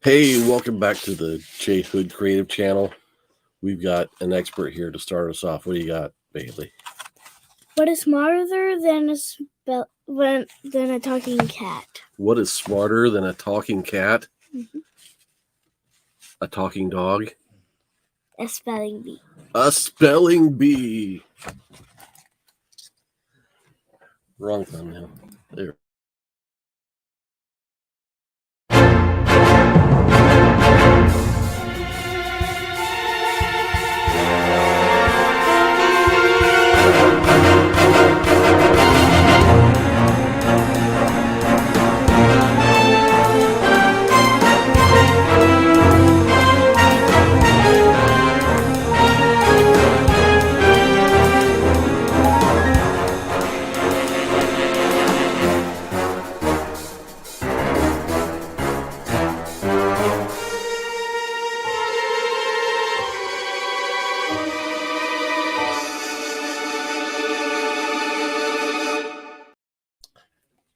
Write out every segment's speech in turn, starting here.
Hey, welcome back to the J Hood Creative Channel. We've got an expert here to start us off. What do you got, Bailey? What is smarter than a talking cat? What is smarter than a talking cat? Mm-hmm. A talking dog? A spelling bee. A spelling bee. Wrong thumbnail. There.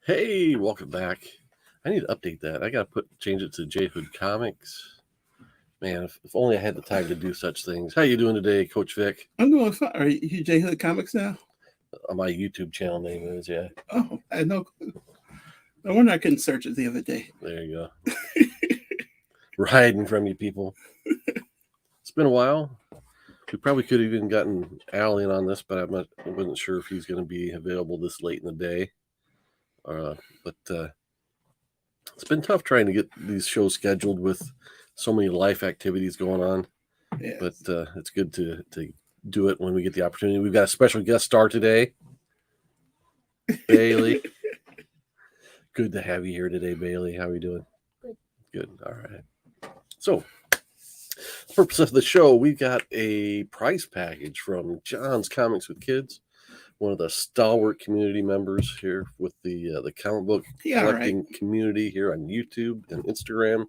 Hey, welcome back. I need to update that. I got to change it to J Hood Comics. Man, if only I had the time to do such things. How you doing today, Coach Vic? I'm doing fine. Are you J Hood Comics now? My YouTube channel name is, yeah. Oh, I had no clue. No wonder I couldn't search it the other day. There you go. We're hiding from you people. It's been a while. We probably could have even gotten Al in on this, but I wasn't sure if he's going to be available this late in the day. But it's been tough trying to get these shows scheduled with so many life activities going on. Yes. But it's good to do it when we get the opportunity. We've got a special guest star today, Bailey. Good to have you here today, Bailey. How are you doing? Good. Good. All right. So, the purpose of the show, we've got a prize package from John's Comics with Kids, one of the stalwart community members here with the comic book collecting community here on YouTube and Instagram.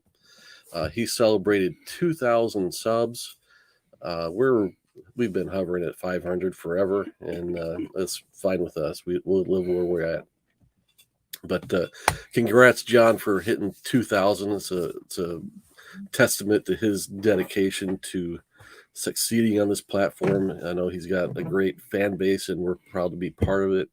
He celebrated 2,000 subs. We've been hovering at 500 forever, and that's fine with us. We'll live where we're at. But congrats, John, for hitting 2,000. It's a testament to his dedication to succeeding on this platform. I know he's got a great fan base, and we're proud to be part of it.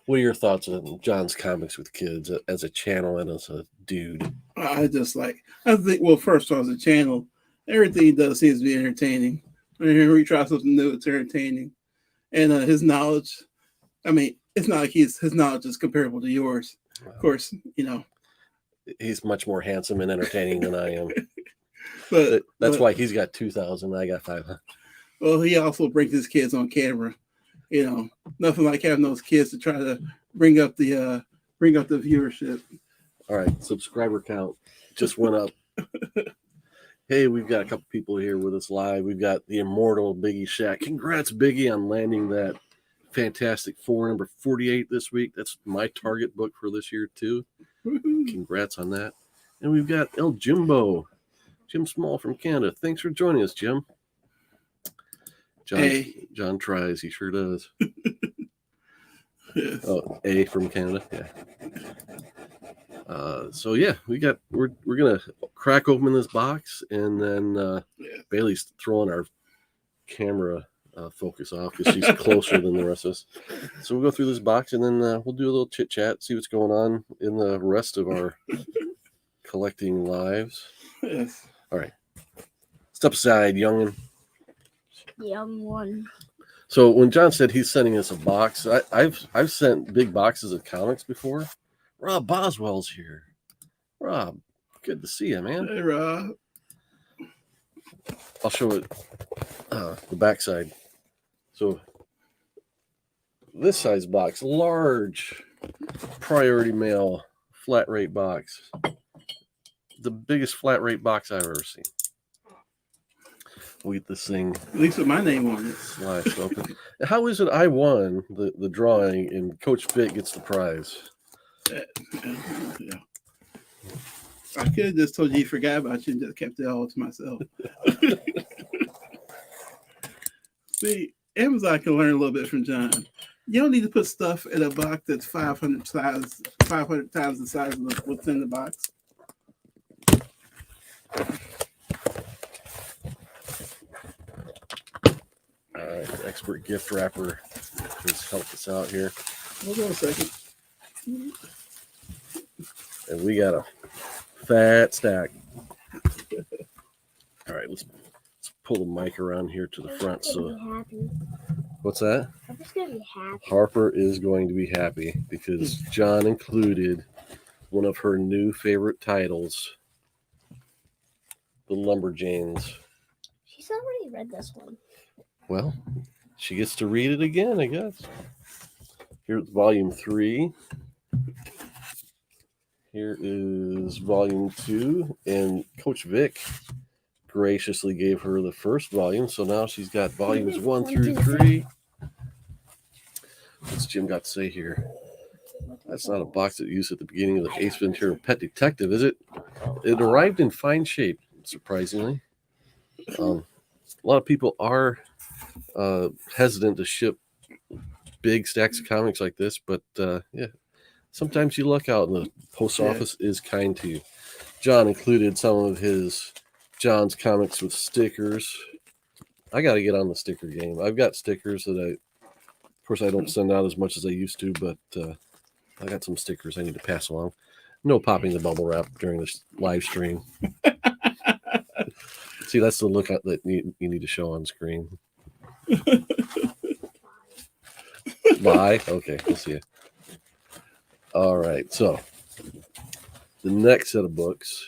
What are your thoughts on John's Comics with Kids as a channel and as a dude? I think, well, first off, as a channel, everything he does seems to be entertaining. Whenever he tries something new, it's entertaining. And his knowledge, I mean, it's not like his knowledge is comparable to yours. Wow. Of course, you know. He's much more handsome and entertaining than I am. But that's why he's got 2,000. I got 500. Well, he also brings his kids on camera. You know, nothing like having those kids to try to bring up the viewership. All right, subscriber count just went up. Hey, we've got a couple people here with us live. We've got the immortal Biggie Shack. Congrats, Biggie, on landing that fantastic number 48 this week. That's my target book for this year too. Congrats on that. And we've got El Jimbo, Jim Small from Canada. Thanks for joining us, Jim. John tries. He sure does. Yes. Oh, A from Canada. Yeah. So yeah, we're gonna crack open this box, and then Bailey's throwing our camera focus off because she's closer than the rest of us. So we'll go through this box, and then we'll do a little chit chat, see what's going on in the rest of our collecting lives. Yes. All right. Step aside, youngin. Young one. So when John said he's sending us a box, I've sent big boxes of comics before. Rob Boswell's here. Rob, good to see you, man. Hey, Rob. I'll show it the backside. So this size box, large priority mail flat rate box. The biggest flat rate box I've ever seen. We'll get this thing. At least with my name on it. Sliced open. How is it I won the drawing and Coach Vic gets the prize? Yeah. I could have just told you forgot about you and just kept it all to myself. See, Amazon can learn a little bit from John. You don't need to put stuff in a box that's 500 times the size of what's in the box. All right, the expert gift wrapper has helped us out here. Hold on a second. And we got a fat stack. All right, let's pull the mic around here to the front. So, happy. what's that? I'm just gonna be happy. Harper is going to be happy because John included one of her new favorite titles, the Lumberjanes. She's already read this one. Well, she gets to read it again, I guess. Here's volume 3. Here is volume 2, and Coach Vic graciously gave her the first volume, so now she's got volumes 1 through 3. What's Jim got to say here? That's not a box that you used at the beginning of the Ace Ventura Pet Detective, is it? It arrived in fine shape, surprisingly. A lot of people are hesitant to ship big stacks of comics like this, but yeah, sometimes you luck out and the post office is kind to you. John included some of his John's comics with stickers. I got to get on the sticker game. I've got stickers that of course, I don't send out as much as I used to, but I got some stickers I need to pass along. No popping the bubble wrap during this live stream. See, that's the look that you need to show on screen. Bye. Okay, we'll see you. All right, so the next set of books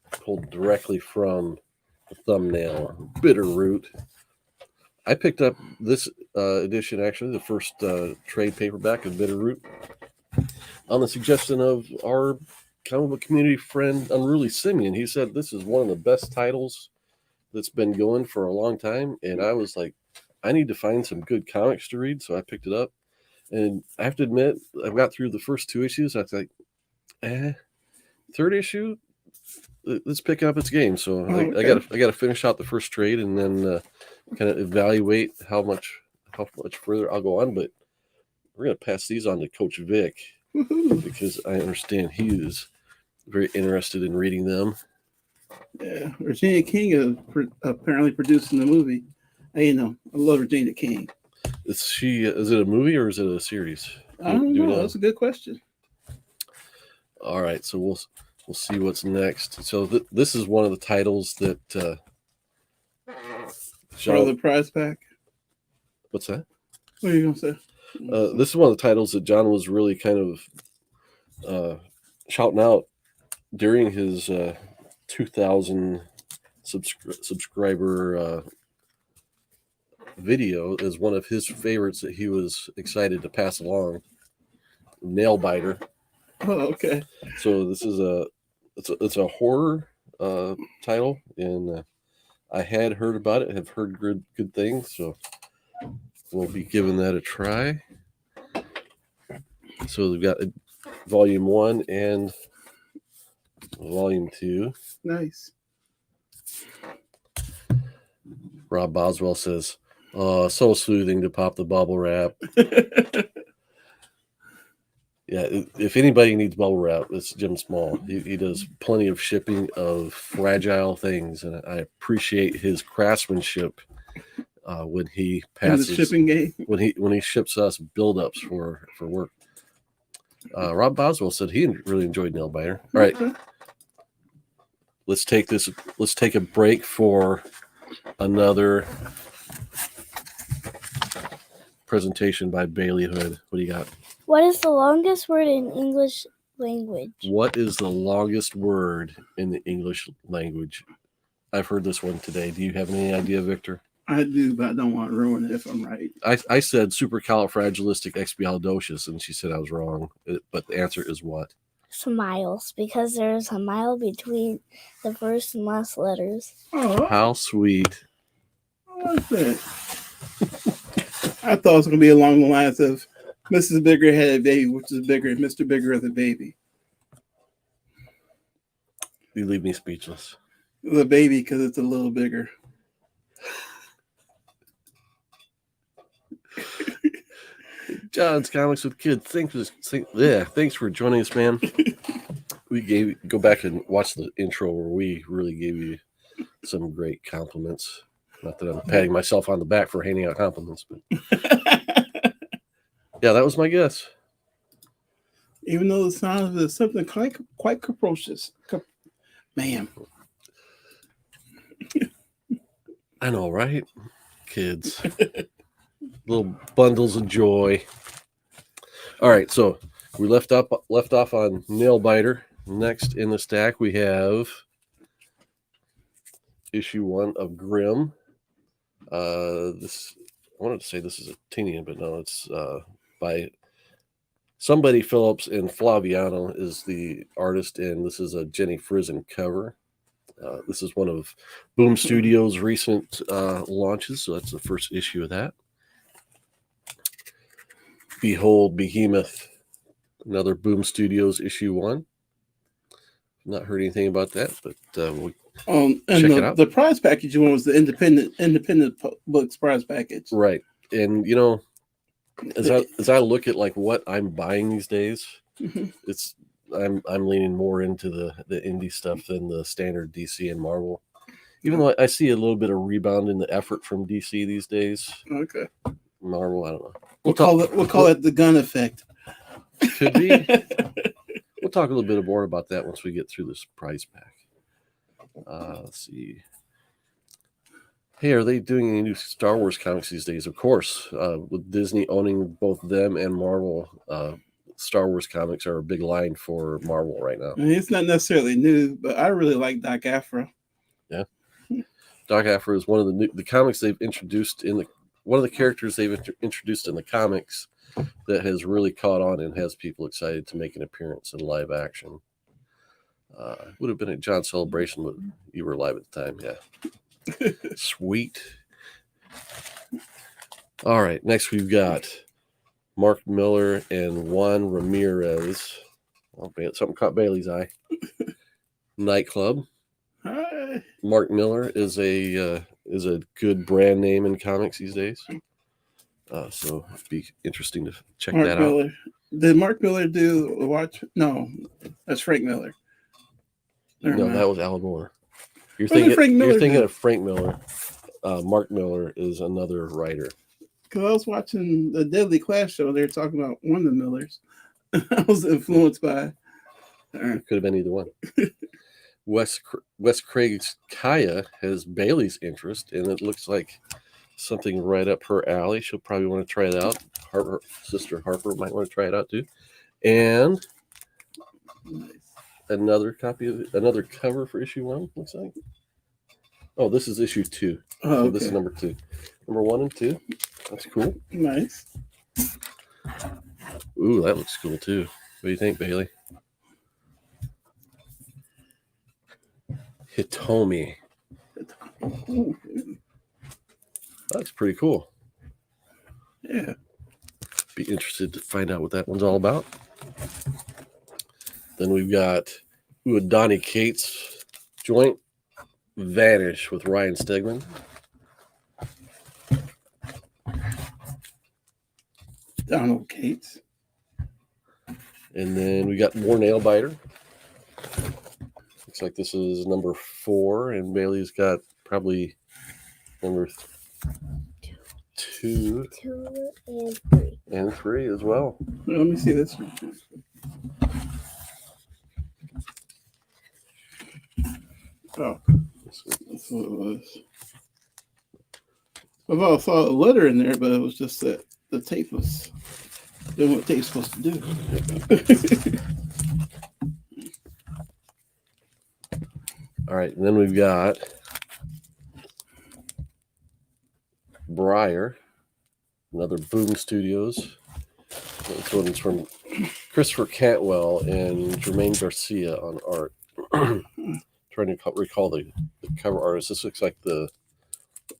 pulled directly from the thumbnail, Bitterroot. I picked up this edition, actually, the first trade paperback of Bitterroot, on the suggestion of our comic book community friend, Unruly Simeon. He said this is one of the best titles that's been going for a long time, and I was like, I need to find some good comics to read, so I picked it up. And I have to admit, I got through the first 2 issues. I was like, third issue, let's pick up its game. So I got to finish out the first trade and then kind of evaluate how much further I'll go on. But we're going to pass these on to Coach Vic because I understand he is very interested in reading them. Yeah, Virginia King is apparently producing the movie. I love Virginia King. Is it a movie or is it a series? I don't know. That's a good question. All right, so we'll see what's next. So this is one of the titles that Part of the prize pack. What's that? What are you gonna say? This is one of the titles that John was really kind of shouting out during his 2,000 subscriber video as one of his favorites that he was excited to pass along. Nailbiter. Oh, okay. So this is it's a horror title, and I had heard about it, have heard good things, so we'll be giving that a try. So we've got volume 1 and volume 2. Nice. Rob Boswell says, "Oh, so soothing to pop the bubble wrap." Yeah, if anybody needs bubble wrap, it's Jim Small. He does plenty of shipping of fragile things, and I appreciate his craftsmanship when he passes in the shipping game. when he ships us buildups for work. Rob Boswell said he really enjoyed Nailbiter. All right, let's take a break for another presentation by Bailey Hood. What do you got? What is the longest word in English language? What is the longest word in the English language? I've heard this one today. Do you have any idea, Victor? I do, but I don't want to ruin it if I'm right. I said supercalifragilisticexpialidocious, and she said I was wrong. But the answer is what? Smiles, because there's a mile between the first and last letters. Oh, How sweet. I like that. I thought it was going to be along the lines of Mrs. Bigger had a baby, which is bigger, and Mr. Bigger is a baby. You leave me speechless. The baby, because it's a little bigger. John's Comics with Kids. Thanks for joining us, man. go back and watch the intro where we really gave you some great compliments. Not that I'm patting myself on the back for handing out compliments, but yeah, that was my guess. Even though the sound is something quite capricious. Man. I know, right? Kids. Little bundles of joy. All right, so we left off on Nailbiter. Next in the stack, we have issue 1 of Grimm. This I wanted to say this is a Tinian, but no, it's by somebody Phillips, and Flaviano is the artist, and this is a Jenny Frison cover. This is one of Boom Studios' recent launches, so that's the first issue of that. Behold, Behemoth, another Boom Studios issue 1. Not heard anything about that, but we'll and check it out. The prize package one was the independent books prize package, right? And you know, as I look at like what I'm buying these days, it's I'm leaning more into the indie stuff than the standard DC and Marvel. Even though I see a little bit of rebound in the effort from DC these days. Okay. Marvel, I don't know. We'll call it the gun effect. Could be. We'll talk a little bit more about that once we get through this prize pack. Let's see. Hey, are they doing any new Star Wars comics these days? Of course. With Disney owning both them and Marvel, Star Wars comics are a big line for Marvel right now. I mean, it's not necessarily new, but I really like Doc Afra. Yeah. Doc Afra is one of the comics they've introduced one of the characters they've introduced in the comics that has really caught on and has people excited to make an appearance in live action. Would have been a John Celebration, but you were live at the time. Yeah. Sweet. All right. Next, we've got Mark Miller and Juan Ramirez. Oh, something caught Bailey's eye. Nightclub. Hi. Mark Miller is a good brand name in comics these days. So it'd be interesting to check that out. Did Mark Miller do Watch? No, that's Frank Miller. No, that was Alan Moore. You're thinking of Frank Miller. Mark Miller is another writer. Because I was watching the Deadly Class show, they were talking about one of the Millers. I was influenced by. It could have been either one. Wes Craig's Kaya has Bailey's interest, and it looks like something right up her alley. She'll probably want to try it out. Her sister Harper might want to try it out too. And another cover for issue 1, looks like. Oh, this is issue 2. Oh, so okay. This is number 2. Number 1 and 2. That's cool. Nice. Ooh, that looks cool too. What do you think, Bailey? Hitomi. That's pretty cool. Yeah. Be interested to find out what that one's all about. Then we've got a Donnie Cates joint, Vanish with Ryan Stegman. Donald Cates. And then we got more Nailbiter. Looks like this is number 4, and Bailey's got probably number 2 and 3. And 3 as well. Let me see this. Oh, that's what it was. I saw a letter in there, but it was just that the tape was doing what tape's supposed to do. All right, and then we've got Briar, another Boom Studios. This one's from Christopher Cantwell and Jermaine Garcia on art. Trying to recall the cover artist. This looks like the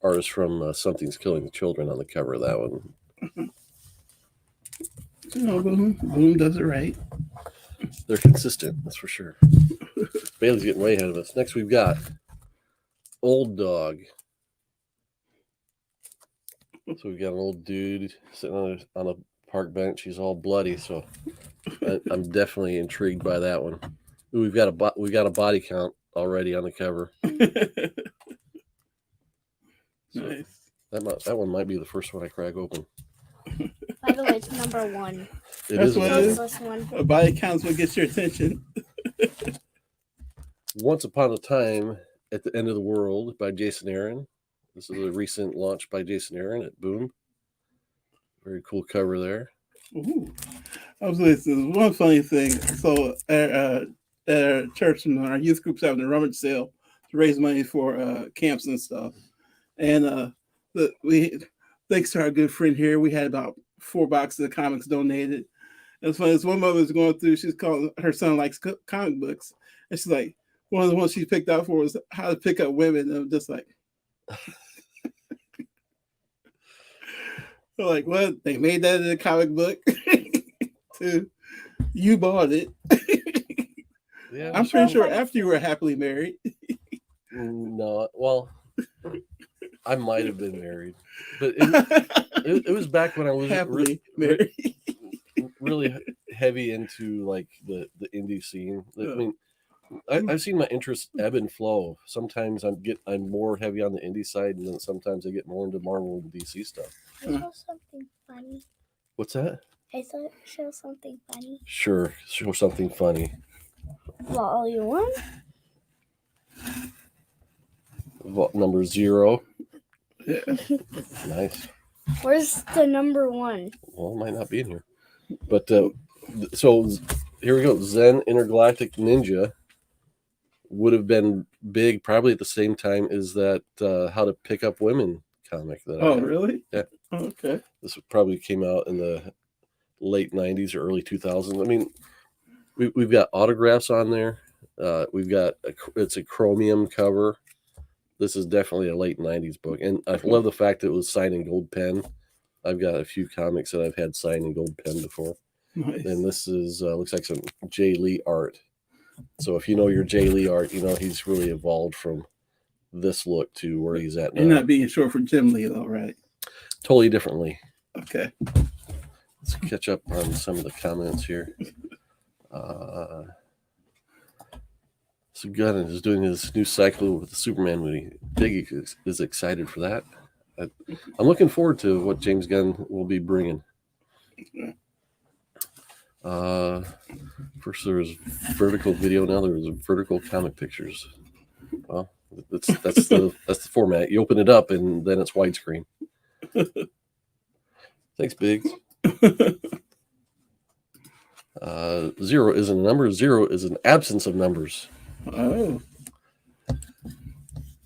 artist from Something's Killing the Children on the cover of that one. Boom does it right. They're consistent, that's for sure. Bailey's getting way ahead of us. Next, we've got Old Dog. So we've got an old dude sitting on a park bench. He's all bloody, so I'm definitely intrigued by that one. We've got a body count already on the cover. Nice. That one might be the first one I crack open. By the way, it's number 1. That's what it is. This one. A body count's what gets your attention. Once Upon a Time at the End of the World by Jason Aaron. This is a recent launch by Jason Aaron at Boom. Very cool cover there. Ooh. I was listening. One funny thing. So at our church and our youth groups having a rummage sale to raise money for camps and stuff. And thanks to our good friend here, we had about 4 boxes of comics donated. And it's funny. This one mother was going through. She's calling her son likes comic books, and she's like, one of the ones she picked out for was how to pick up women. And I'm just like. Like, what? They made that in a comic book? You bought it. Yeah, I'm pretty sure after you were happily married. No, well, I might have been married, but it was back when I was happily married. really heavy into like the indie scene. I mean, I've seen my interest ebb and flow. Sometimes I'm more heavy on the indie side, and then sometimes I get more into Marvel and DC stuff. I saw something funny. What's that? I thought show something funny. Sure, show something funny. Well, you want? Number 0. Yeah. Nice. Where's the number 1? Well, it might not be in here. But so here we go. Zen Intergalactic Ninja would have been big probably at the same time as that How to Pick Up Women comic. Really? Yeah. Oh, okay. This probably came out in the late 90s or early 2000s. I mean, we've got autographs on there. We've got it's a chromium cover. This is definitely a late 90s book. And I love the fact that it was signed in gold pen. I've got a few comics that I've had signed in gold pen before. Nice. And this is looks like some Jay Lee art. So if you know your Jay Lee art, you know he's really evolved from this look to where he's at now. You're not being short for Jim Lee, though, right? Totally differently. Okay. Let's catch up on some of the comments here. So Gunn is doing his new cycle with the Superman movie. Big is excited for that. I'm looking forward to what James Gunn will be bringing. First there was vertical video, now there's vertical comic pictures. Well, that's the format. You open it up and then it's widescreen. Thanks, Biggs. 0 isn't a number. 0 is an absence of numbers. Oh.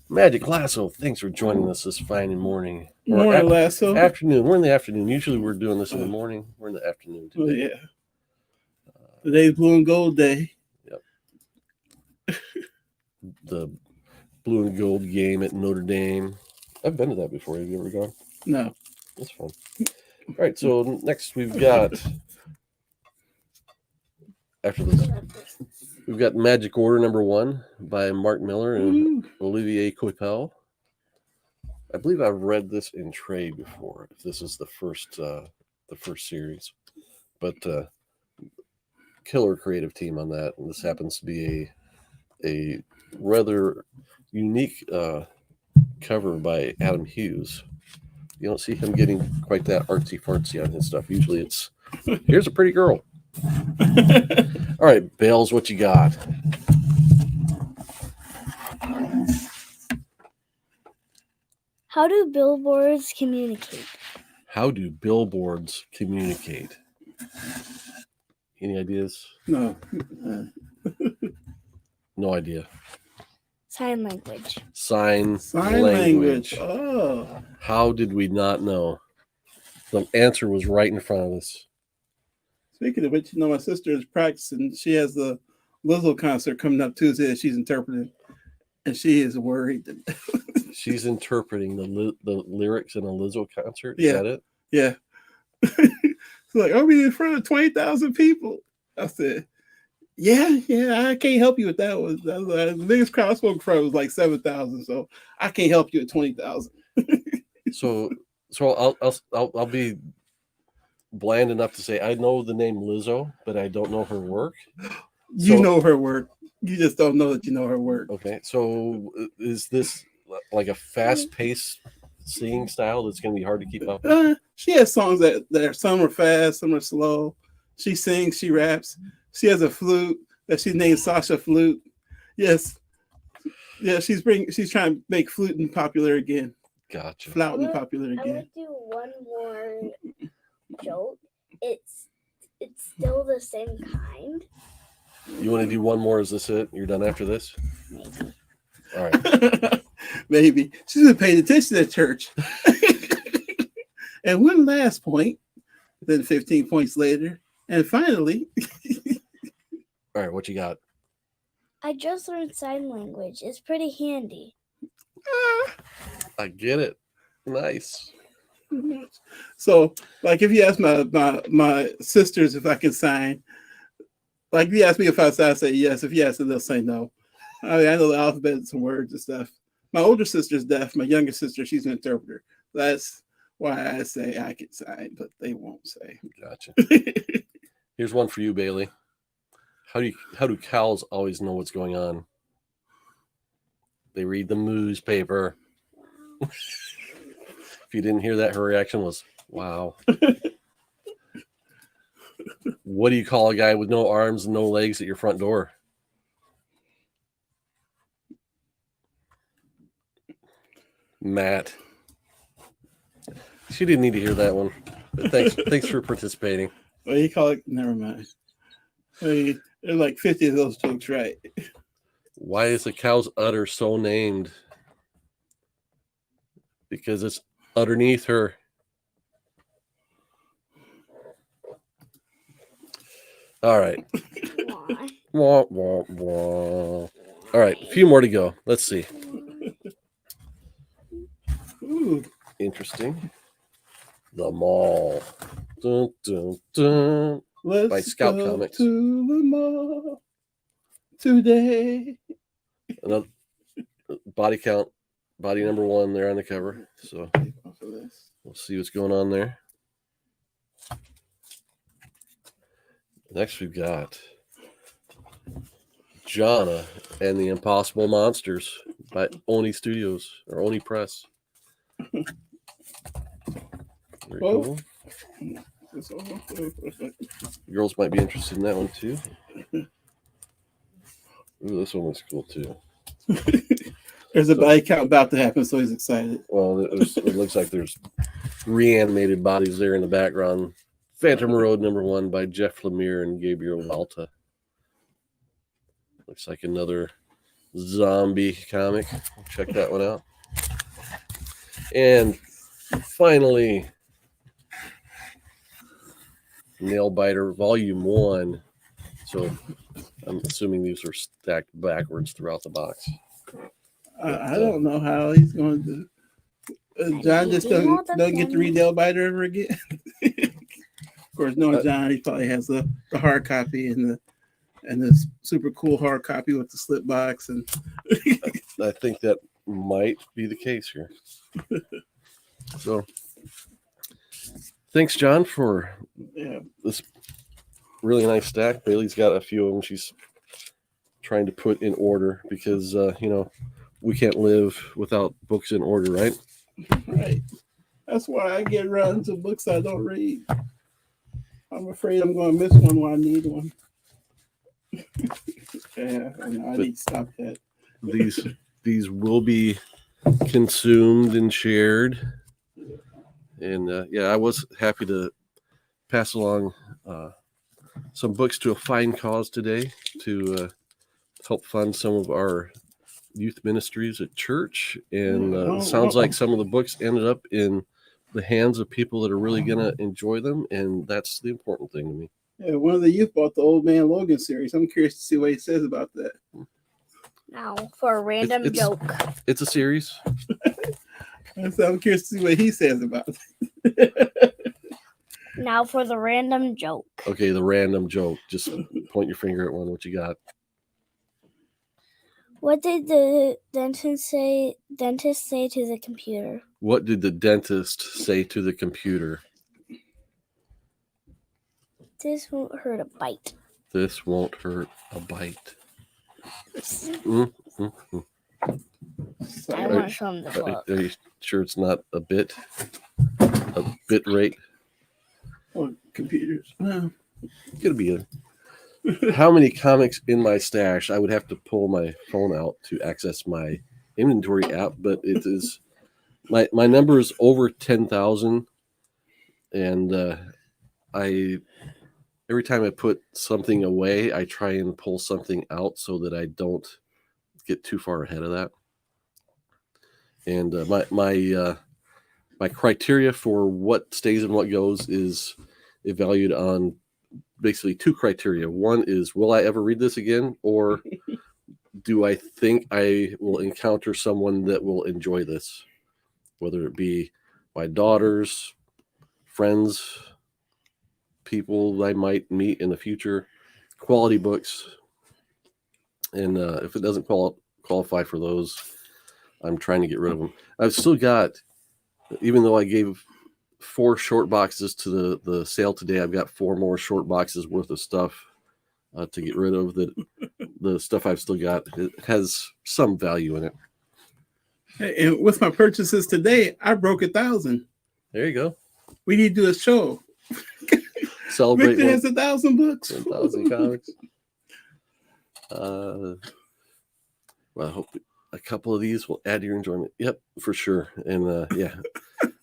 Magic Lasso, thanks for joining us this fine morning. Morning, Lasso. Afternoon. We're in the afternoon. Usually we're doing this in the morning. We're in the afternoon today. Oh, yeah. Today's Blue and Gold Day. Yep. The Blue and Gold game at Notre Dame. I've been to that before. Have you ever gone? No. That's fun. All right, so next we've got, after this, we've got Magic Order number 1 by Mark Miller and Olivier Coipel. I believe I've read this in trade before. If this is the first series, but killer creative team on that. And this happens to be a rather unique cover by Adam Hughes. You don't see him getting quite that artsy fartsy on his stuff. Usually it's here's a pretty girl. All right, Bales, what you got? How do billboards communicate? How do billboards communicate? Any ideas? No. No idea. Sign language. Sign language. Oh. How did we not know? The answer was right in front of us. Speaking of which, my sister is practicing. She has the Lizzo concert coming up Tuesday that she's interpreting, and she is worried. She's interpreting the lyrics in a Lizzo concert. Is that it? Yeah. She's like, "Are we in front of 20,000 people?" I said, Yeah, I can't help you with that one. The biggest crowd I spoke in front of was like 7,000, so I can't help you at 20,000. So I'll be bland enough to say I know the name Lizzo, but I don't know her work. You So- know her work. You just don't know that you know her work. Okay, so is this like a fast-paced singing style that's going to be hard to keep up with? She has songs that are, some are fast, some are slow. She sings, she raps. She has a flute that she named Sasha Flute. Yes. Yeah, she's trying to make fluting popular again. Gotcha. Flouting popular I again. would do one more joke. It's still the same kind. You want to do one more? Is this it? You're done after this? All right. Maybe. She's been paying attention at church. And one last point, then 15 points later. And finally, All right, what you got? I just learned sign language. It's pretty handy. I get it. Nice. so like if you ask my sisters if I can sign, like if you ask me if I say yes, if you ask them, they'll say no. I mean, I know the alphabet and some words and stuff. My older sister's deaf. My younger sister, she's an interpreter. That's why I say I can sign, but they won't say. Gotcha. Here's one for you, Bailey. How do cows always know what's going on? They read the newspaper. If you didn't hear that, her reaction was, wow. What do you call a guy with no arms and no legs at your front door? Matt. She didn't need to hear that one. But thanks for participating. What do you call it? Never mind. I mean, there's like 50 of those jokes, right? Why is the cow's udder so named? Because it's underneath her. All right. Why? Wah, wah, wah. All right, a few more to go. Let's see. Ooh. Interesting. The Mall. Dun, dun, dun. Let's By Scout go Comics. to the mall today. Another body count, body number 1 there on the cover. So we'll see what's going on there. Next we've got Jonna and the Impossible Monsters by Oni Studios or Oni Press. Very cool. Girls might be interested in that one too. Ooh, this one looks cool too. There's a body count about to happen, so he's excited. Well, it looks like there's reanimated bodies there in the background. Phantom Road #1 by Jeff Lemire and Gabriel Walta. Looks like another zombie comic. Check that one out. And finally, Nailbiter Volume 1. So I'm assuming these are stacked backwards throughout the box. I don't know how he's going to do. John just don't get to read Nailbiter ever again. Of course, knowing John, he probably has the hard copy and this super cool hard copy with the slip box. And I think that might be the case here. So thanks, John, for this really nice stack. Bailey's got a few of them she's trying to put in order because, we can't live without books in order, right? Right. That's why I get runs of books I don't read. I'm afraid I'm going to miss one when I need one. Yeah, I need to stop that. These will be consumed and shared. And I was happy to pass along some books to a fine cause today to help fund some of our youth ministries at church. And sounds like some of the books ended up in the hands of people that are really going to enjoy them. And that's the important thing to me. Yeah, one of the youth bought the Old Man Logan series. I'm curious to see what he says about that. Now for a random joke. It's a series. So I'm curious to see what he says about it. Now for the random joke. Okay, the random joke. Just point your finger at one. What you got? What did the dentist say to the computer? What did the dentist say to the computer? This won't hurt a bite. This won't hurt a bite. Mm, mm, mm. I Sorry. want to show him the book. Are you sure it's not a bit rate? Oh, computers. Well, Could be either. How many comics in my stash? I would have to pull my phone out to access my inventory app, but it is my number is over 10,000, and I every time I put something away, I try and pull something out so that I don't get too far ahead of that. And my criteria for what stays and what goes is evaluated on basically two criteria. One is, will I ever read this again? Or do I think I will encounter someone that will enjoy this? Whether it be my daughters, friends, people I might meet in the future, quality books. And if it doesn't qualify for those, I'm trying to get rid of them. I've still got, even though I gave 4 short boxes to the sale today, I've got 4 more short boxes worth of stuff to get rid of. That the stuff I've still got, it has some value in it. hey, and with my purchases today, I broke 1,000. There you go. We need to do a show. Celebrate Victor has 1,000 books. 1,000 comics. Well, I hope a couple of these will add to your enjoyment. Yep, for sure. And yeah,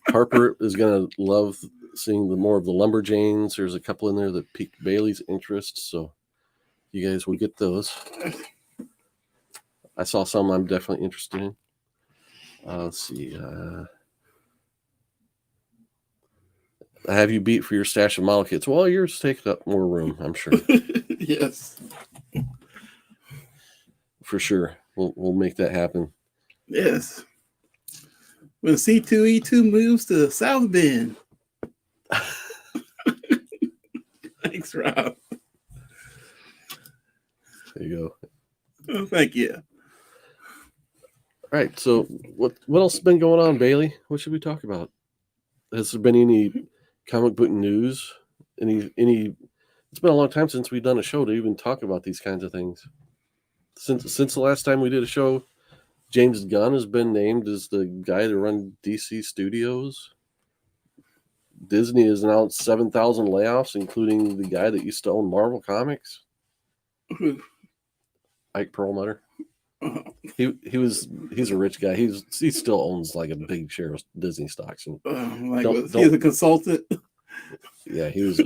Harper is going to love seeing more of the Lumberjanes. There's a couple in there that piqued Bailey's interest, so you guys will get those. I saw some I'm definitely interested in. Let's see. I have you beat for your stash of model kits. Well, yours taking up more room, I'm sure. Yes. For sure. We'll make that happen. Yes. When C2E2 moves to South Bend. Thanks, Rob. There you go. Oh, thank you. All right. So what else has been going on, Bailey? What should we talk about? Has there been any comic book news? Any? It's been a long time since we've done a show to even talk about these kinds of things. Since the last time we did a show, James Gunn has been named as the guy to run DC Studios. Disney has announced 7,000 layoffs, including the guy that used to own Marvel Comics, Ike Perlmutter. He's a rich guy. He still owns like a big share of Disney stocks. And he's a consultant. Yeah, he was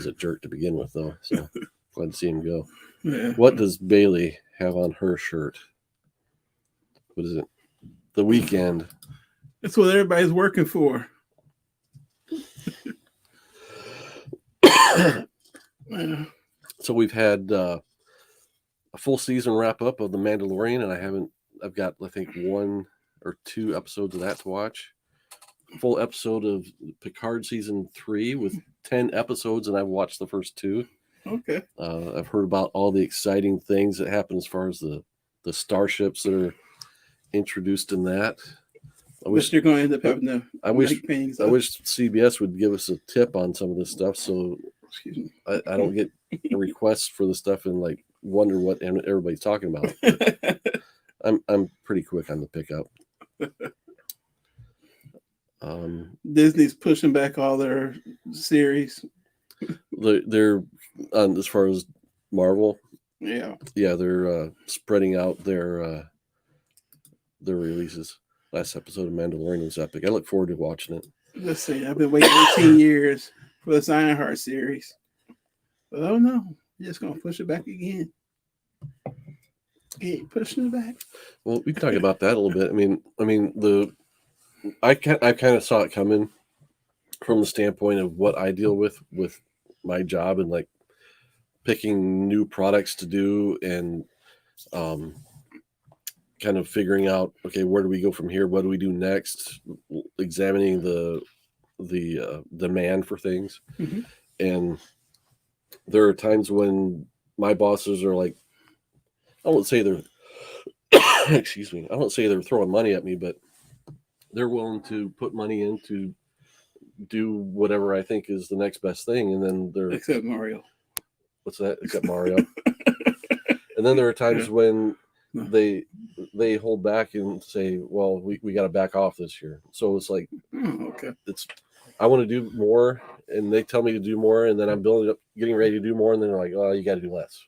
a jerk to begin with, though. So glad to see him go. Yeah. What does Bailey have on her shirt? What is it? The Weekend. That's what everybody's working for. So we've had a full season wrap up of The Mandalorian, and I've got, I think, 1 or 2 episodes of that to watch. Full episode of Picard season 3 with 10 episodes, and I've watched the first 2. Okay. I've heard about all the exciting things that happen as far as the starships that are introduced in that. I wish you're going to end up having to. I wish CBS would give us a tip on some of this stuff, so I don't get requests for the stuff and like wonder what everybody's talking about. I'm pretty quick on the pickup. Disney's pushing back all their series. They're as far as Marvel. Yeah, they're spreading out their releases. Last episode of Mandalorian was epic. I look forward to watching it. Let's see. I've been waiting 18 years for this Ironheart series, but oh no, you're just gonna push it back again. Hey, pushing it back. Well, we can talk about that a little bit. I kind of saw it coming from the standpoint of what I deal with my job and like picking new products to do and kind of figuring out, okay, where do we go from here? What do we do next? Examining the demand for things. Mm-hmm. And there are times when my bosses are like, I won't say they're excuse me, I won't say they're throwing money at me, but they're willing to put money in to do whatever I think is the next best thing. And then except Mario. what's that? Except Mario. And then there are times when they hold back and say, well, we got to back off this year. So it's like, okay. I want to do more, and they tell me to do more, and then I'm building up, getting ready to do more, and then they're like, oh, you got to do less.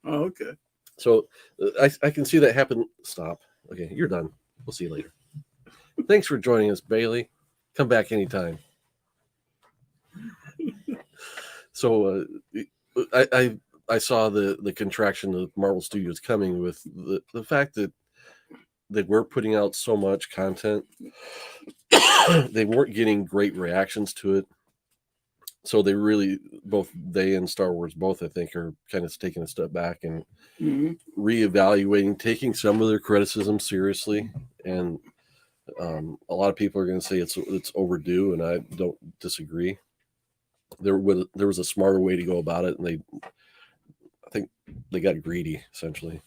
Oh, okay. So I can see that happen. Stop. Okay, you're done. We'll see you later. Thanks for joining us, Bailey. Come back anytime. So I saw the contraction of Marvel Studios coming with the fact that they were putting out so much content. They weren't getting great reactions to it. So they really, both they and Star Wars both, I think, are kind of taking a step back and reevaluating, taking some of their criticism seriously. And a lot of people are going to say it's overdue, and I don't disagree. There was a smarter way to go about it, and I think they got greedy, essentially.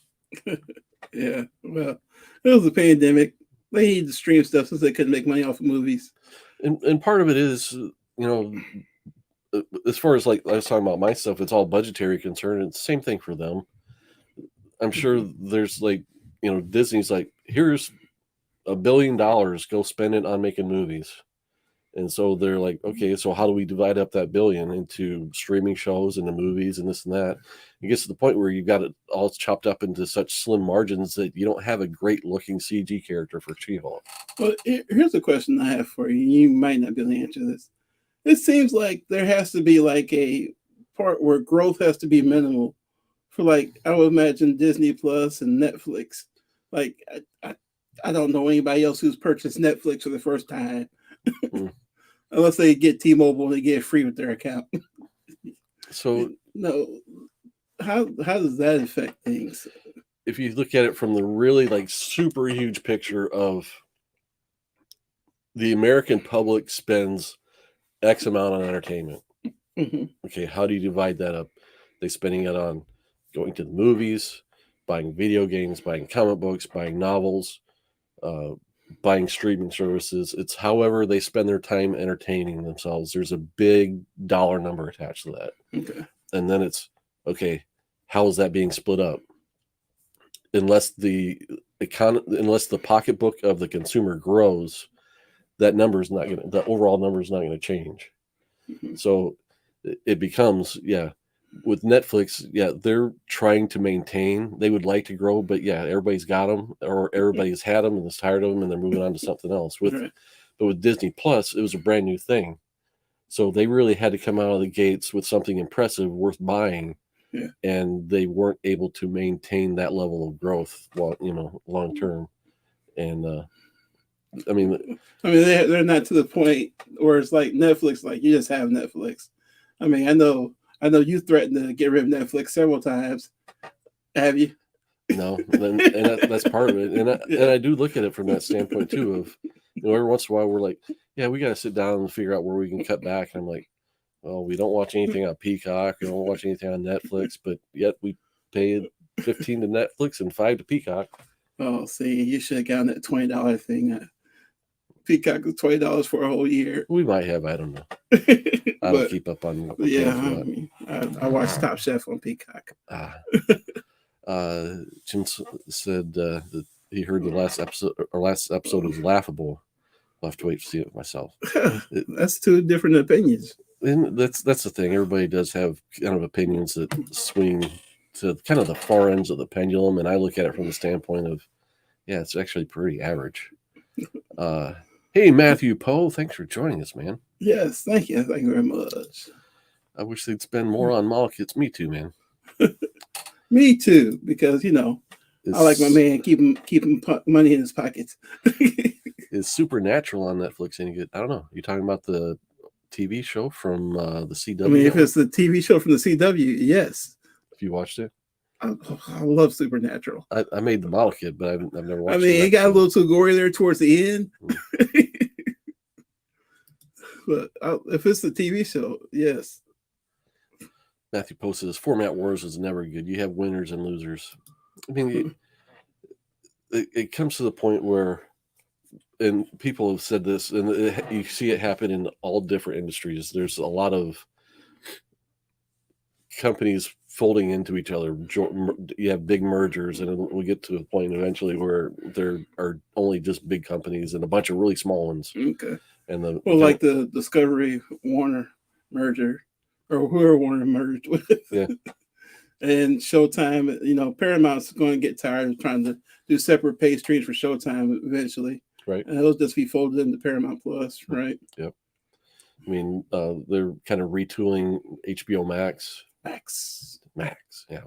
Yeah, well, it was a pandemic. They needed to stream stuff since they couldn't make money off of movies. And part of it is, as far as like I was talking about my stuff, it's all budgetary concern. It's the same thing for them. I'm sure there's like, Disney's like, here's $1 billion, go spend it on making movies. And so they're like, okay, so how do we divide up that $1 billion into streaming shows and the movies and this and that? It gets to the point where you've got it all chopped up into such slim margins that you don't have a great looking CG character for She-Hulk. Well, here's a question I have for you. You might not be able to answer this. It seems like there has to be like a part where growth has to be minimal for, like, I would imagine Disney Plus and Netflix. Like, I don't know anybody else who's purchased Netflix for the first time. Unless they get T-Mobile and they get it free with their account. So no, how does that affect things? If you look at it from the really like super huge picture of the American public spends X amount on entertainment. Okay, how do you divide that up? They spending it on going to the movies, buying video games, buying comic books, buying novels, buying streaming services. It's however they spend their time entertaining themselves. There's a big dollar number attached to that. Okay. And then it's, okay, how is that being split up? Unless the pocketbook of the consumer grows, that number is not going to, the overall number is not going to change. So it becomes, with Netflix, they're trying to maintain. They would like to grow, but everybody's got them, or everybody's had them and is tired of them, and they're moving on to something else. But with Disney Plus, it was a brand new thing, so they really had to come out of the gates with something impressive, worth buying, and they weren't able to maintain that level of growth, long term. And I mean, they're not to the point where it's like Netflix, like you just have Netflix. I mean, I know you threatened to get rid of Netflix several times. Have you? No, and that's part of it. And I do look at it from that standpoint too. Of every once in a while we're like, we got to sit down and figure out where we can cut back. And I'm like, well, we don't watch anything on Peacock, we don't watch anything on Netflix, but yet we paid $15 to Netflix and $5 to Peacock. Oh, see, you should have gotten that $20 thing. Peacock was $20 for a whole year. We might have, I don't know. I don't keep up on. I watch Top Chef on Peacock. Jim said that he heard the last episode was laughable. I'll have to wait to see it myself. That's two different opinions. And that's the thing. Everybody does have kind of opinions that swing to kind of the far ends of the pendulum, and I look at it from the standpoint of, it's actually pretty average. Hey, Matthew Poe, thanks for joining us, man. Yes, thank you. Thank you very much. I wish they'd spend more on model kits. Me too, man. Me too, because I like my man keeping money in his pockets. Is Supernatural on Netflix any good? I don't know. You talking about the TV show from the CW? I mean, if it's the TV show from the CW, yes. If you watched it, I love Supernatural. I made the model kit, but I've never watched it. I mean, it got a little too gory there towards the end. But if it's the TV show, yes. Matthew Poe says format wars is never good. You have winners and losers. I mean, it comes to the point where, and people have said this, and you see it happen in all different industries. There's a lot of companies folding into each other. You have big mergers, and we'll get to a point eventually where there are only just big companies and a bunch of really small ones. Okay. And like the Discovery Warner merger, or whoever Warner merged with. Yeah. And Showtime, Paramount's going to get tired of trying to do separate pay streams for Showtime eventually. Right. And it'll just be folded into Paramount Plus, right? Yep. I mean, they're kind of retooling HBO Max. Max. Yeah.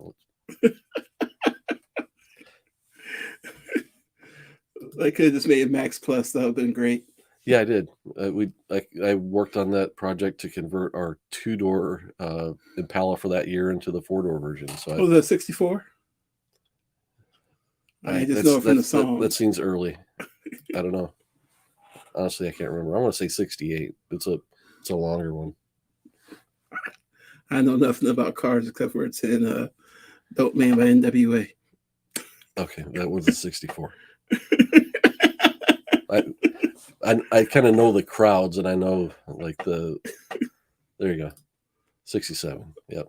I could have just made it Max Plus. That would have been great. Yeah, I did. I worked on that project to convert our 2-door Impala for that year into the 4-door version. So was that 64? I just know it from the song. That seems early. I don't know. Honestly, I can't remember. I want to say 68. It's a longer one. I know nothing about cars except for it's in Dope Man by NWA. Okay, that was a 64. I kind of know the crowds, and I know like there you go, 67. Yep.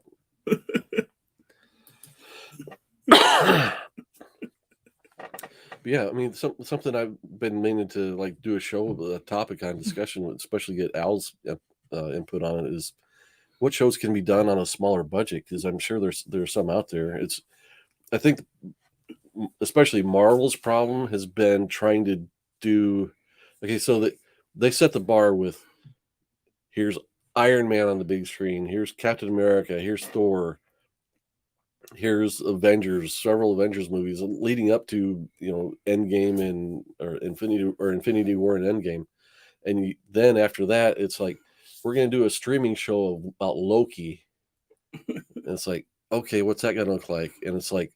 But yeah, I mean, something I've been meaning to like do a topic on discussion, especially get Al's input on it, is what shows can be done on a smaller budget, because I'm sure there's some out there. I think especially Marvel's problem has been trying to do. Okay, so they set the bar with, here's Iron Man on the big screen, here's Captain America, here's Thor, here's Avengers, several Avengers movies leading up to Endgame or Infinity War and Endgame, and then after that it's like, we're gonna do a streaming show about Loki, and it's like, okay, what's that gonna look like? And it's like,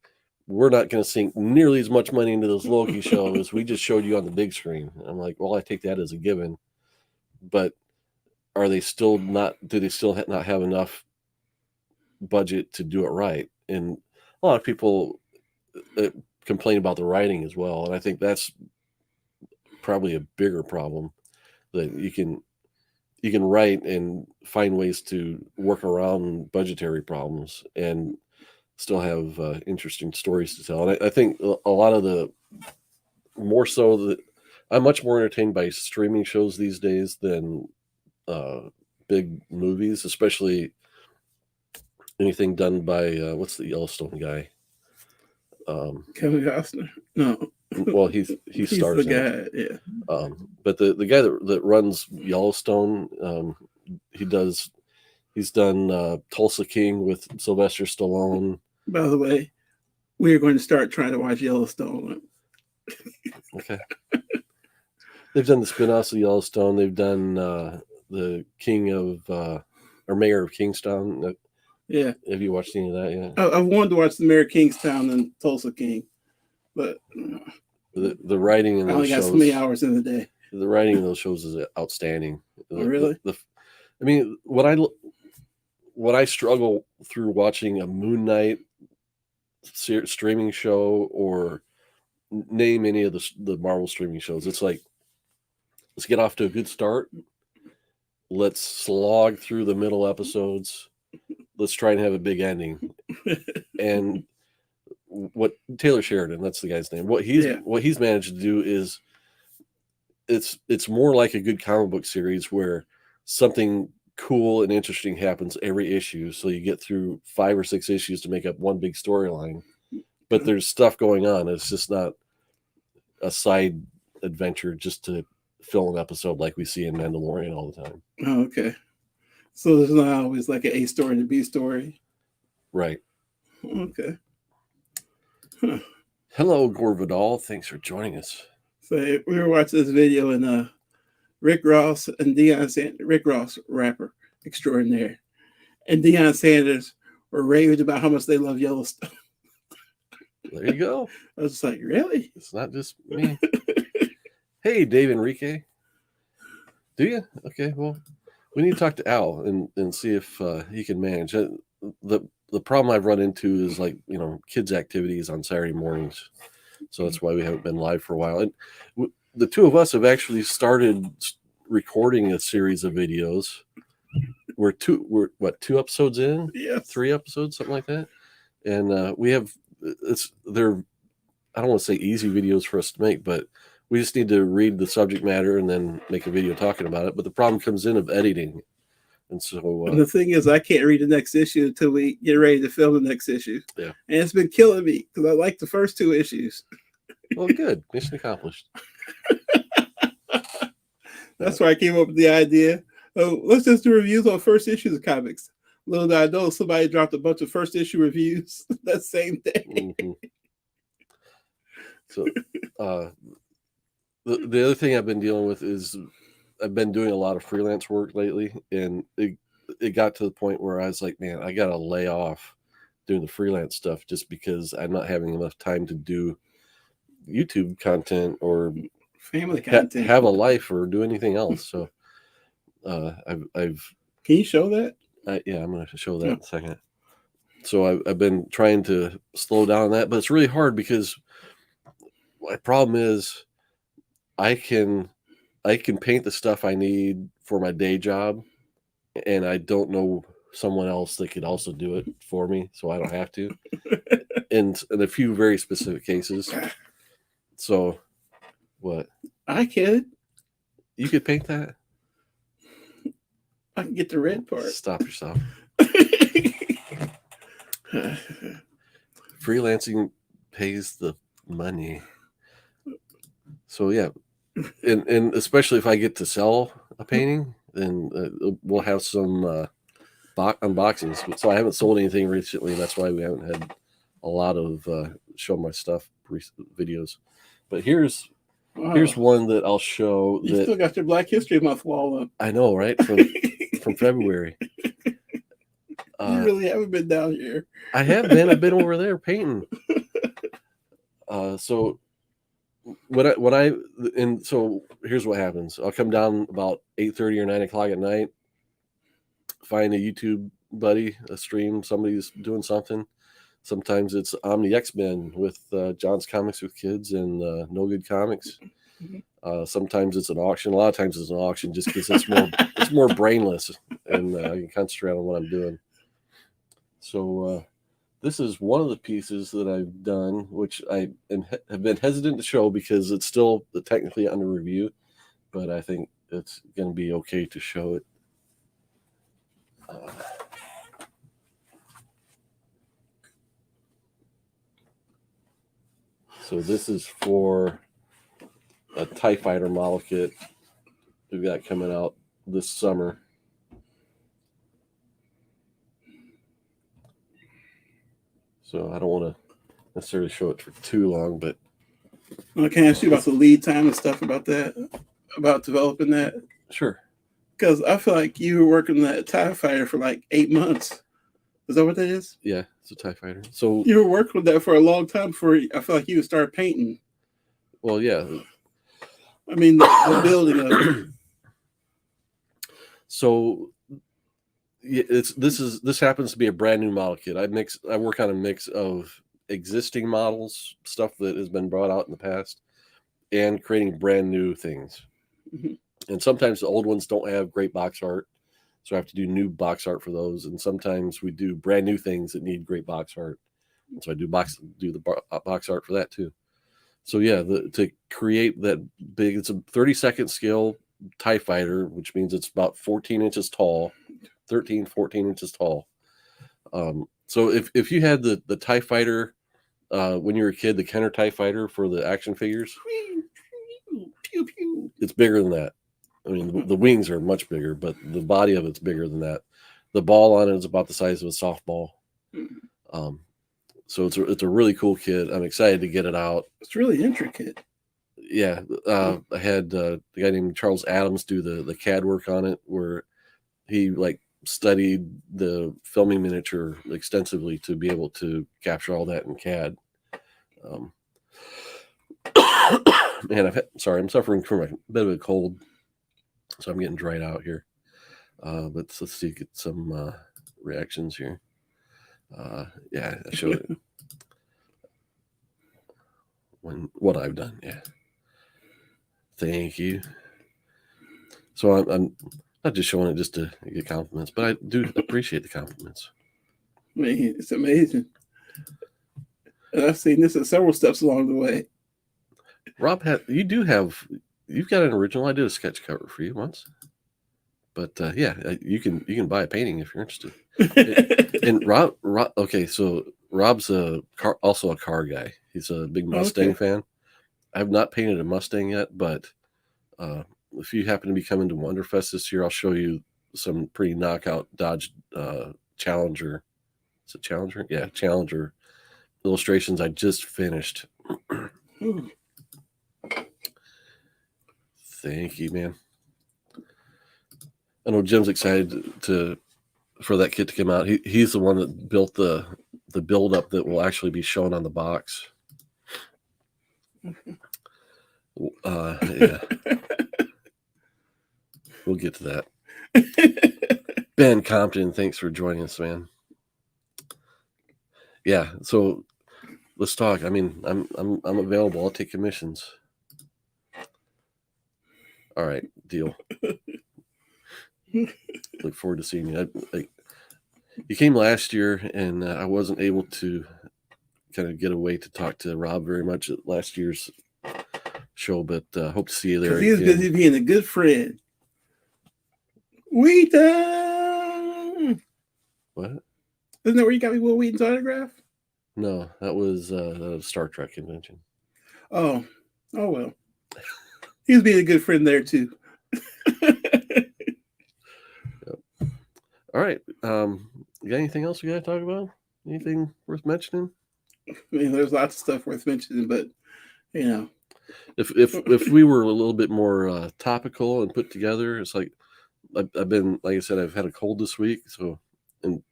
we're not going to sink nearly as much money into this Loki show as we just showed you on the big screen. I'm like, well, I take that as a given, but do they still not have enough budget to do it right? And a lot of people complain about the writing as well. And I think that's probably a bigger problem, that you can write and find ways to work around budgetary problems and still have interesting stories to tell. And I think a lot of more so that I'm much more entertained by streaming shows these days than big movies, especially anything done by what's the Yellowstone guy? Kevin Costner. No. Well, he stars the in guy, it. Yeah. But the guy that runs Yellowstone, he's done Tulsa King with Sylvester Stallone. By the way, we are going to start trying to watch Yellowstone. Okay. They've done the spin-offs of Yellowstone. They've done the King of or Mayor of Kingstown. Yeah. Have you watched any of that yet? I wanted to watch the Mayor of Kingstown and Tulsa King, but the writing in those I only got shows, so many hours in the day. The writing in those shows is outstanding. Oh, really? I mean, what I struggle through watching a Moon Knight streaming show, or name any of the Marvel streaming shows, it's like, let's get off to a good start. Let's slog through the middle episodes. Let's try and have a big ending. And what Taylor Sheridan, that's the guy's name. What he's managed to do is it's more like a good comic book series where something cool and interesting happens every issue, so you get through 5 or 6 issues to make up one big storyline, but there's stuff going on. It's just not a side adventure just to fill an episode like we see in Mandalorian all the time. Oh, okay. So there's not always like an A story and a B story. Right. Okay. Huh. Hello, Gore Vidal. Thanks for joining us. So we were watching this video, and Rick Ross and Deion Sanders, Rick Ross, rapper extraordinaire, and Deion Sanders were raving about how much they love Yellowstone. There you go. I was just like, really? It's not just me. Hey, Dave Enrique. Do you? Okay, well, we need to talk to Al and see if he can manage it. The problem I've run into is kids' activities on Saturday mornings. So that's why we haven't been live for a while. And the two of us have actually started recording a series of videos we're 2 episodes in? Yes. 3 episodes, something like that. And we have they're, I don't want to say easy videos for us to make, but we just need to read the subject matter and then make a video talking about it. But the problem comes in of editing. And so And the thing is, I can't read the next issue until we get ready to film the next issue. Yeah. And it's been killing me because I like the first 2 issues. well, good. Mission accomplished. That's why I came up with the idea. Oh, let's just do reviews on first issues of comics. Little did I know somebody dropped a bunch of first issue reviews that same day. Mm-hmm. So the other thing I've been dealing with is I've been doing a lot of freelance work lately, and it got to the point where I was like, man, I gotta lay off doing the freelance stuff just because I'm not having enough time to do YouTube content or Family content. have a life or do anything else. So I've Can you show that? yeah, I'm going to show that in a second. So I've been trying to slow down on that, but it's really hard because my problem is I can paint the stuff I need for my day job, and I don't know someone else that could also do it for me, so I don't have to. in a few very specific cases. So what? I can. You could paint that? I can get the red part. Stop yourself. Freelancing pays the money. So yeah, and especially if I get to sell a painting, then we'll have some unboxings. So I haven't sold anything recently. That's why we haven't had a lot of show my stuff videos. But here's one that I'll show. You still got your Black History Month wall up. I know, right? From February. You really haven't been down here. I have been. I've been over there painting. So so here's what happens. I'll come down about 8:30 or 9 o'clock at night, find a YouTube buddy, a stream, somebody's doing something. Sometimes it's I'm the X-Men with John's Comics with Kids and No Good Comics. Sometimes it's an auction. A lot of times it's an auction just because it's more brainless, and I can concentrate on what I'm doing. So this is one of the pieces that I've done, which I have been hesitant to show because it's still technically under review, but I think it's going to be okay to show it. So this is for a TIE Fighter model kit we've got coming out this summer. So I don't want to necessarily show it for too long, but I can ask you about the lead time and stuff about that, about developing that. Sure. Because I feel like you were working on that TIE Fighter for like 8 months. Is that what that is? Yeah, it's a TIE Fighter. So you were working with that for a long time before I feel like you would start painting. Well, yeah. I mean, the building of it. So this happens to be a brand new model kit. I work on a mix of existing models, stuff that has been brought out in the past, and creating brand new things. Mm-hmm. And sometimes the old ones don't have great box art, so I have to do new box art for those. And sometimes we do brand new things that need great box art, and so I do the box art for that too. So yeah, to create that big, it's a 30-second scale TIE Fighter, which means it's about 14 inches tall, 14 inches tall. So if you had the TIE Fighter when you were a kid, the Kenner TIE Fighter for the action figures, it's bigger than that. I mean, the wings are much bigger, but the body of it's bigger than that. The ball on it is about the size of a softball. So it's a really cool kit. I'm excited to get it out. It's really intricate. Yeah, I had the guy named Charles Adams do the CAD work on it, where he studied the filming miniature extensively to be able to capture all that in CAD. Man, I'm suffering from a bit of a cold, so I'm getting dried out here. But let's see, get some reactions here. Yeah, I showed it. What I've done, yeah. Thank you. So I'm Not just showing it just to get compliments, but I do appreciate the compliments. Man, it's amazing. And I've seen this at several steps along the way. Rob, you've got an original. I did a sketch cover for you once, but yeah, you can buy a painting if you're interested. And Rob, okay, so Rob's also a car guy. He's a big Mustang fan. I have not painted a Mustang yet, but if you happen to be coming to Wonderfest this year, I'll show you some pretty knockout Dodge Challenger. Is it Challenger? Yeah, Challenger illustrations I just finished. Thank you, man. I know Jim's excited for that kit to come out. He's the one that built the build up that will actually be shown on the box. Yeah. We'll get to that. Ben Compton, thanks for joining us, man. Yeah, so let's talk. I mean, I'm available. I'll take commissions. All right, deal. Look forward to seeing you. You came last year, and I wasn't able to kind of get away to talk to Rob very much at last year's show, but hope to see you there. Because he was busy being a good friend. Wheaton! What? Isn't that where you got me Will Wheaton's autograph? No, that was a Star Trek convention. Oh well. He was being a good friend there too. Yep. All right. You got anything else we got to talk about? Anything worth mentioning? I mean, there's lots of stuff worth mentioning, but you know, if we were a little bit more topical and put together, it's like I've been, like I said, I've had a cold this week, so and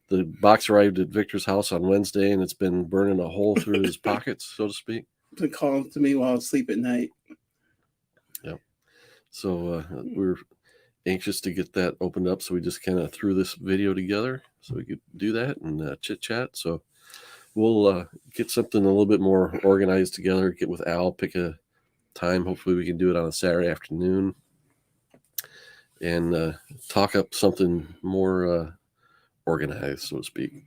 the box arrived at Victor's house on Wednesday, and it's been burning a hole through his pockets, so to speak. to call to me while I sleep at night. Yep. So we're anxious to get that opened up, so we just kind of threw this video together so we could do that and chit chat. So we'll get something a little bit more organized together. Get with Al, pick a time. Hopefully, we can do it on a Saturday afternoon and talk up something more organized, so to speak.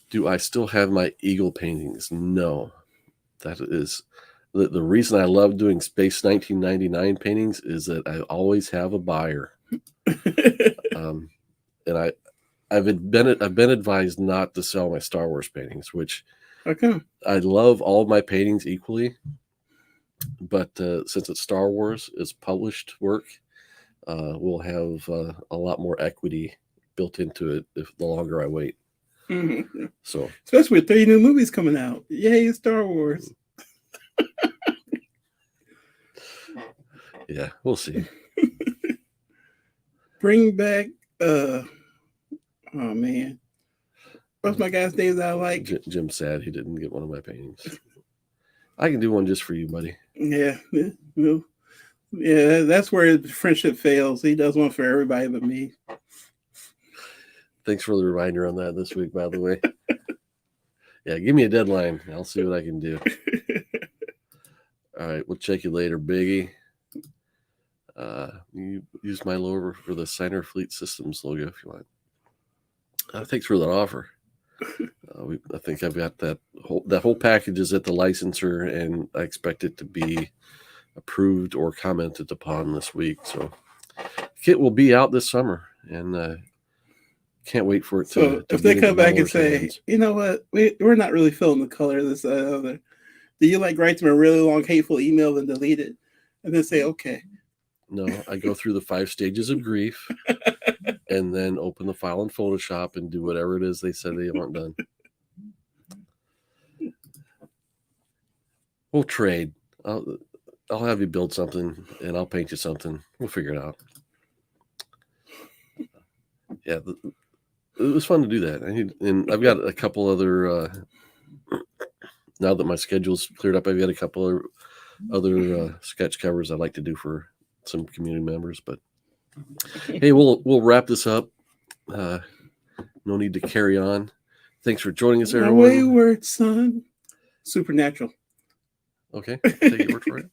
Do I still have my eagle paintings? No. That is the reason I love doing Space 1999 paintings is that I always have a buyer. And I've been advised not to sell my Star Wars paintings, which I love all my paintings equally. But since it's Star Wars, it's published work, we'll have a lot more equity built into it the longer I wait. Mm-hmm. So, especially with 3 new movies coming out. Yay, Star Wars. Yeah, we'll see. Bring back oh man. What's my guy's name that I like? Jim's sad he didn't get one of my paintings. I can do one just for you, buddy. Yeah. Yeah, that's where friendship fails. He does one for everybody but me. Thanks for the reminder on that this week, by the way. Yeah, give me a deadline. I'll see what I can do. All right, we'll check you later, Biggie. You use my logo for the Signer Fleet Systems logo if you want. Thanks for that offer. I think I've got that whole package is at the licensor, and I expect it to be approved or commented upon this week. So, kit will be out this summer, and can't wait for it to. So if they come back and say, you know what, we're not really feeling the color of this other, do you write them a really long hateful email and delete it, and then say okay? No, I go through the 5 stages of grief, and then open the file in Photoshop and do whatever it is they said they want done. We'll trade. I'll have you build something, and I'll paint you something. We'll figure it out. Yeah, it was fun to do that. And I've got a couple other. Now that my schedule's cleared up, I've got a couple of other sketch covers I'd like to do for some community members. But hey, we'll wrap this up. No need to carry on. Thanks for joining us, everyone. My wayward son. Supernatural. Okay, take your word for it.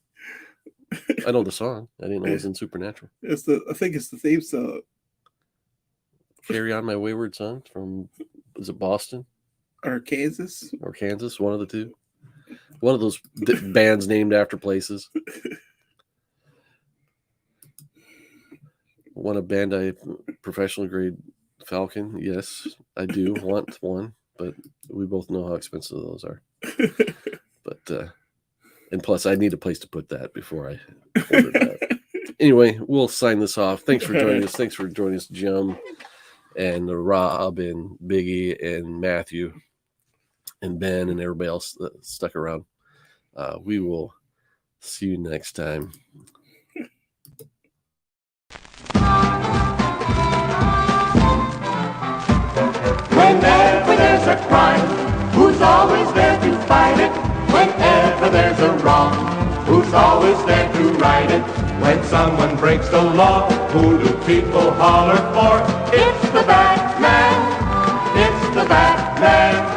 I know the song. I didn't know it was in Supernatural. I think it's the theme song. Carry On My Wayward Son from, is it Boston Or Kansas. or Kansas? One of the two. One of those bands named after places. Want a Bandai professional grade Falcon? Yes, I do want one, but we both know how expensive those are. But and plus, I need a place to put that before I order that. Anyway, we'll sign this off. Thanks for joining us. Thanks for joining us, Jim, and Rob, and Biggie, and Matthew, and Ben, and everybody else that stuck around. We will see you next time. Whenever there's a crime, who's always there to fight it? Whenever there's a wrong, who's always there to right it? When someone breaks the law, who do people holler for? It's the bad